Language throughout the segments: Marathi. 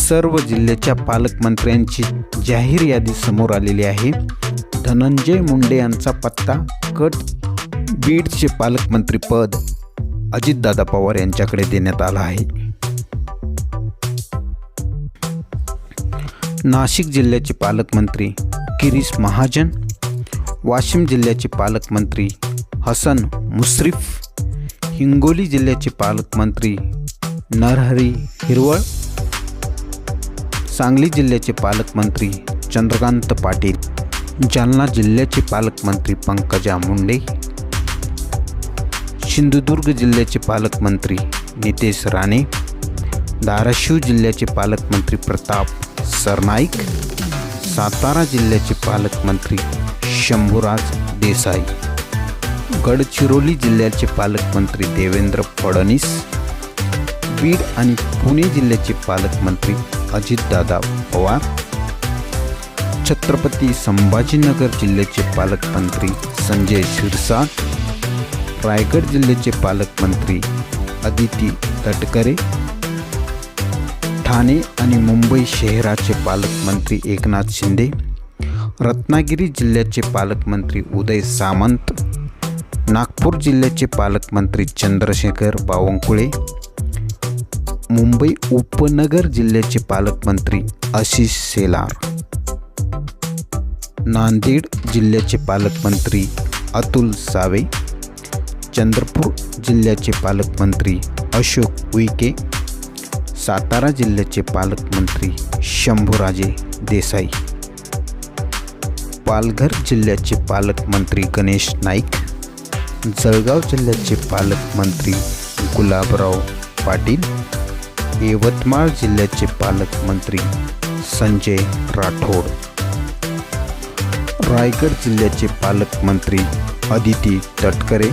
सर्व जिल्ह्याच्या पालकमंत्र्यांची जाहीर यादी समोर आलेली आहे। धनंजय मुंडे यांचा पत्ता कट। बीडचे पालकमंत्री पद अजितदादा पवार यांच्याकडे देण्यात आलं आहे। नाशिक जिल्ह्याचे पालकमंत्री गिरीश महाजन, वाशिम जिल्ह्याचे पालकमंत्री हसन मुश्रीफ, हिंगोली जिल्ह्याचे पालकमंत्री नरहरी हिरवळ, सांगली जिल्ह्याचे पालकमंत्री चंद्रकांत पाटील, जालना जिल्ह्याचे पालकमंत्री पंकजा मुंडे, सिंधुदुर्ग जिल्ह्याचे पालकमंत्री नितेश राणे, धाराशिव जिल्ह्याचे पालकमंत्री प्रताप सरनाईक, सातारा जिल्ह्याचे पालकमंत्री शंभूराज देसाई, गडचिरोली जिल्ह्याचे पालकमंत्री देवेंद्र फडणवीस, बीड आणि पुणे जिल्ह्याचे पालकमंत्री अजितदादा पवार, छत्रपती संभाजीनगर जिल्ह्याचे पालकमंत्री संजय शिरसाट, रायगड जिल्ह्याचे पालकमंत्री अदिती तटकरे, ठाणे आणि मुंबई शहराचे पालकमंत्री एकनाथ शिंदे, रत्नागिरी जिल्ह्याचे पालकमंत्री उदय सामंत, नागपूर जिल्ह्याचे पालकमंत्री चंद्रशेखर बावनकुळे, मुंबई उपनगर जिल्ह्याचे पालकमंत्री आशिष शेलार, नांदेड जिल्ह्याचे पालकमंत्री अतुल सावे, चंद्रपूर जिल्ह्याचे पालकमंत्री अशोक उईके, सातारा जिल्ह्याचे पालकमंत्री शंभूराजे देसाई, पालघर जिल्ह्याचे पालकमंत्री गणेश नाईक, जळगाव जिल्ह्याचे पालकमंत्री गुलाबराव पाटील, यवतमाळ जिल्ह्याचे पालकमंत्री संजय राठोड, रायगड जिल्ह्याचे पालकमंत्री अदिती तटकरे,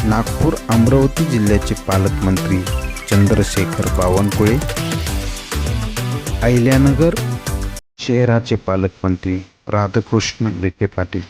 नागपूर अमरावती जिल्ह्याचे पालकमंत्री चंद्रशेखर बावनकुळे, अहिल्यानगर शहराचे पालकमंत्री राधाकृष्ण विखे पाटील।